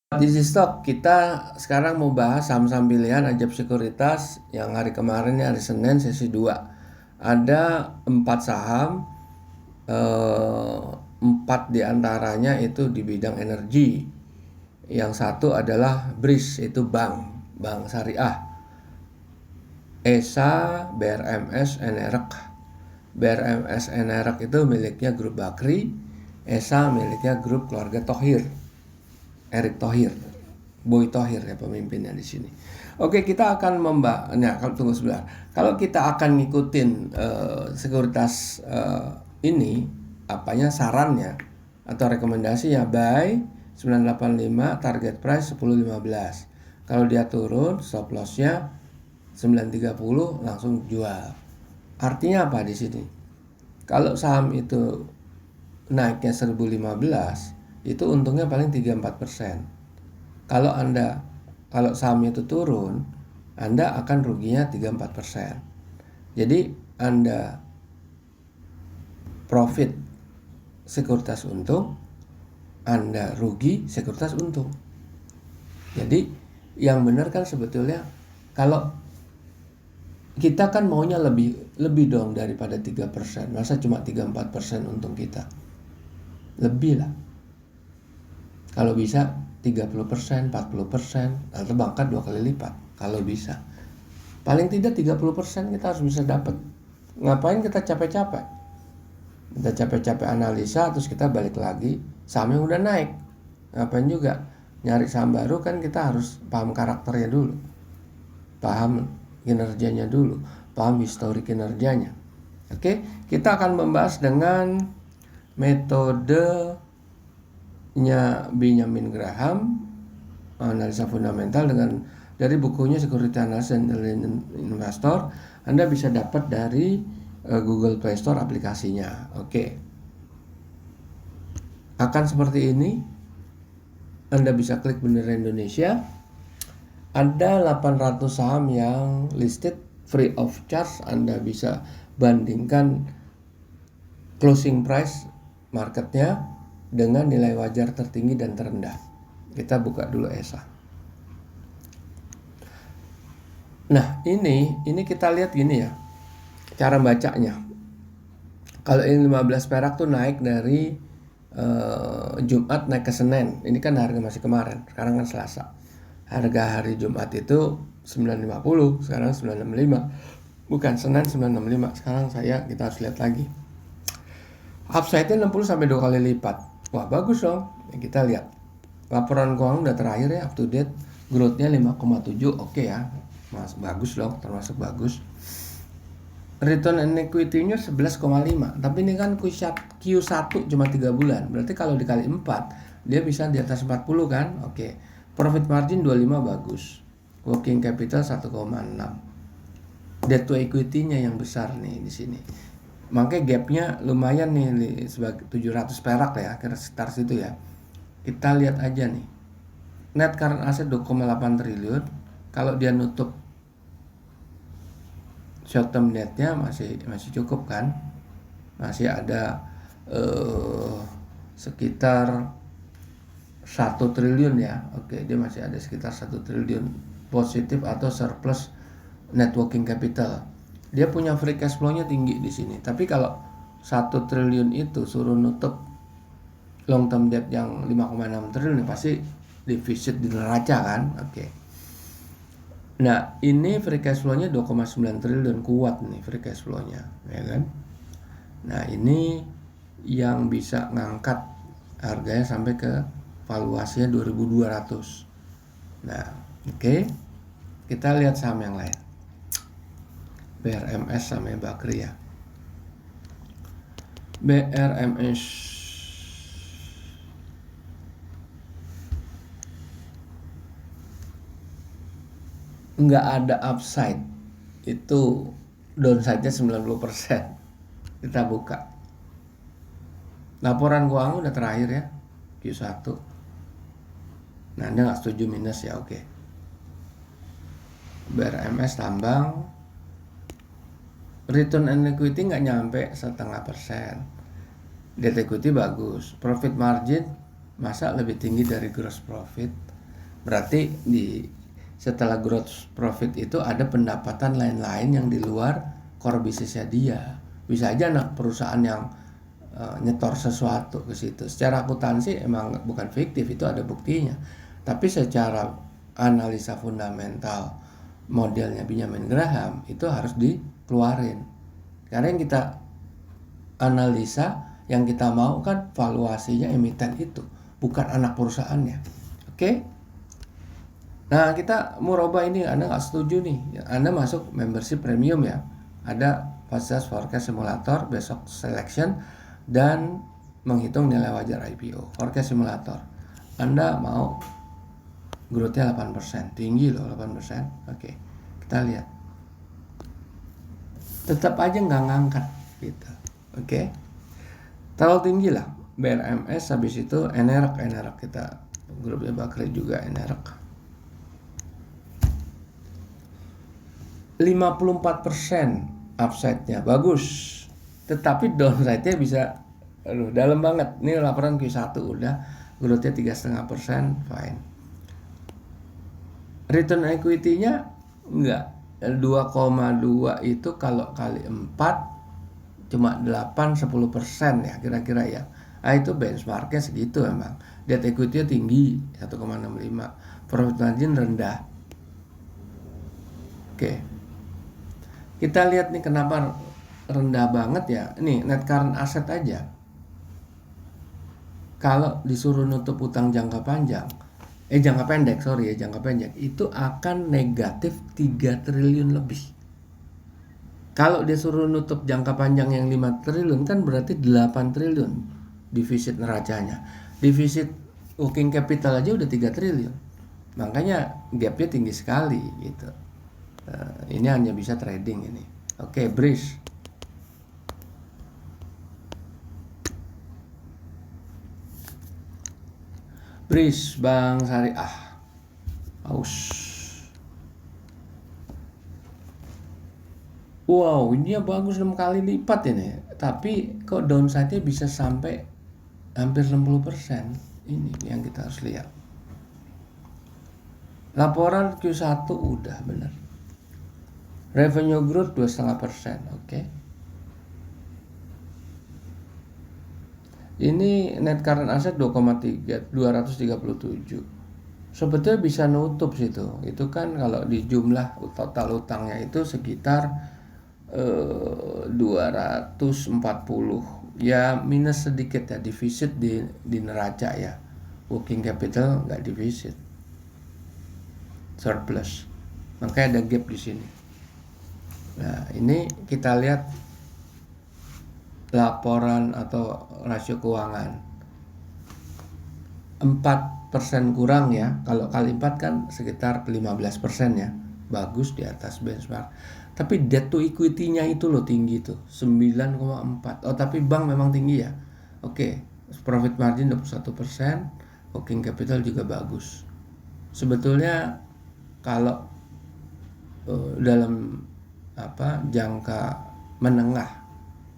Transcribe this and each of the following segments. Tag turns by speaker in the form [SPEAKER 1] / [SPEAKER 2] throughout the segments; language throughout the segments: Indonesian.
[SPEAKER 1] Di Stock kita sekarang mau bahas saham-saham pilihan Ajab Sekuritas yang hari kemarin ya, hari Senin sesi 2. Ada 4 saham, 4 diantaranya itu di bidang energi. Yang satu adalah BRIS, itu bank syariah. ESA, BRMS, Enerek. BRMS Enerek itu miliknya grup Bakri, ESA miliknya grup keluarga Thohir. Erick Thohir, Boy Thohir ya pemimpinnya di sini. Oke, kita akan nah, kalau tunggu sebentar. Kalau kita akan ngikutin sekuritas ini, apanya sarannya atau rekomendasinya buy 985, target price 10.15. Kalau dia turun, stop lossnya 9.30, langsung jual. Artinya apa di sini? Kalau saham itu naiknya 1015, itu untungnya paling 3-4%. Kalau sahamnya itu turun, Anda akan ruginya 3-4%. Jadi Anda profit sekuritas untung, Anda rugi sekuritas untung. Jadi yang benar kan sebetulnya kalau kita kan maunya lebih dong daripada 3%. Masa cuma 3-4% untung kita? Lebih lah. Kalau bisa 30%, 40%, atau bahkan 2 kali lipat kalau bisa. Paling tidak 30% kita harus bisa dapat. Ngapain kita capek-capek? Kita capek-capek analisa terus kita balik lagi, sahamnya udah naik. Ngapain juga? Nyari saham baru kan kita harus paham karakternya dulu. Paham kinerjanya dulu, paham histori kinerjanya. Oke, kita akan membahas dengan metode Benjamin Graham, analisa fundamental dari bukunya Security Analysis and Investor. Anda bisa dapat dari Google Play Store aplikasinya. Oke. Akan seperti ini. Anda bisa klik Bendera Indonesia. Ada 800 saham yang listed free of charge. Anda bisa bandingkan closing price marketnya dengan nilai wajar tertinggi dan terendah. Kita buka dulu ESA. Nah, ini kita lihat gini ya, cara bacanya. Kalau ini 15 perak tuh naik dari Jumat naik ke Senin. Ini kan harga masih kemarin, sekarang kan Selasa. Harga hari Jumat itu 950, sekarang 965. Bukan, Senin 965. Sekarang kita harus lihat lagi. Upside-nya 60 sampai 2 kali lipat. Wah, bagus dong. Kita lihat. Laporan keuangan udah terakhir ya, up to date. Growth-nya 5,7, oke ya. Mas, bagus dong, termasuk bagus. Return on equity-nya 11,5. Tapi ini kan Q1 cuma 3 bulan. Berarti kalau dikali 4, dia bisa di atas 40 kan? Oke. Profit margin 25 bagus. Working capital 1,6. Debt to equity-nya yang besar nih di sini. Makanya gapnya lumayan nih, sebagai 700 perak ya, kira sekitar situ ya. Kita lihat aja nih, net current asset 2,8 triliun. Kalau dia nutup short term netnya masih cukup kan, masih ada sekitar 1 triliun ya. Oke, dia masih ada sekitar 1 triliun positif atau surplus net working capital. Dia punya free cash flow-nya tinggi di sini. Tapi kalau 1 triliun itu suruh nutup long term debt yang 5,6 triliun, pasti defisit di neraca kan. Oke. Nah, ini free cash flow-nya 2,9 triliun, kuat nih free cash flow-nya, ya kan? Nah, ini yang bisa ngangkat harganya sampai ke valuasinya 2.200. Nah, oke. Kita lihat saham yang lain. BRMS sama Bakri ya. BRMS nggak ada upside, itu downside-nya 90%. Kita buka. Laporan keuangan udah terakhir ya, Q1. Nah, Anda nggak setuju minus ya, oke. BRMS tambang. Return on equity nggak nyampe 0,5%. Debt equity bagus. Profit margin masa lebih tinggi dari gross profit. Berarti setelah gross profit itu ada pendapatan lain-lain yang di luar core bisnisnya dia. Bisa aja anak perusahaan yang nyetor sesuatu ke situ. Secara akuntansi emang bukan fiktif, itu ada buktinya. Tapi secara analisa fundamental modelnya Benjamin Graham itu harus dikeluarin. Karena yang kita analisa, yang kita mau kan valuasinya emiten itu, bukan anak perusahaannya. Oke? Nah, kita mau rubah ini, Anda nggak setuju nih, Anda masuk membership premium ya. Ada Fast Forecast Simulator, besok selection, dan menghitung nilai wajar IPO. Forecast Simulator. Anda mau growth-nya 8%, tinggi loh 8%. Oke, kita lihat. Tetap aja nggak ngangkat gitu. Oke. Terlalu tinggi lah. BRMS, habis itu Enerak kita grupnya Bakri juga Enerak. 54% upside-nya bagus, tetapi downside-nya bisa dalam banget. Ini laporan Q1 udah growth-nya 3,5%, fine. Return equity-nya enggak, 2,2 itu kalau kali 4 cuma 8-10% ya kira-kira ya. Nah, itu benchmarknya segitu emang. Debt equity-nya tinggi 1,65, profit margin rendah. Oke. Kita lihat nih kenapa rendah banget ya. Nih net current asset aja. Kalau disuruh nutup utang jangka pendek, itu akan negatif 3 triliun lebih. Kalau dia suruh nutup jangka panjang yang 5 triliun kan berarti 8 triliun defisit neracanya. Defisit working capital aja udah 3 triliun. Makanya gapnya tinggi sekali gitu. Ini hanya bisa trading ini. Oke, Breeze. Breeze Bank Syariah. Aus. Wow, ini ya bagus 6 kali lipat ini. Tapi kok downside-nya bisa sampai hampir 60%. Ini yang kita harus lihat. Laporan Q1 udah bener. Revenue growth 2,5%, oke. Ini net current asset 237. Sebetulnya bisa nutup situ. Itu kan kalau di jumlah total utangnya itu sekitar 240. Ya minus sedikit ya, defisit di neraca ya. Working capital nggak defisit, surplus. Makanya ada gap di sini. Nah, ini kita lihat laporan atau rasio keuangan. 4% kurang ya. Kalau kali 4 kan sekitar 15% ya. Bagus di atas benchmark. Tapi debt to equity-nya itu loh tinggi tuh, 9,4. Oh, tapi bank memang tinggi ya. Oke, profit margin 21%, working capital juga bagus. Sebetulnya kalau dalam jangka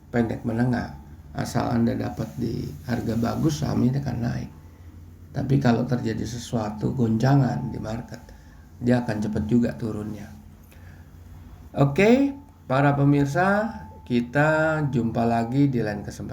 [SPEAKER 1] pendek menengah, asal Anda dapat di harga bagus, saham ini akan naik. Tapi kalau terjadi sesuatu goncangan di market, dia akan cepat juga turunnya. Oke, para pemirsa, kita jumpa lagi di lain kesempatan.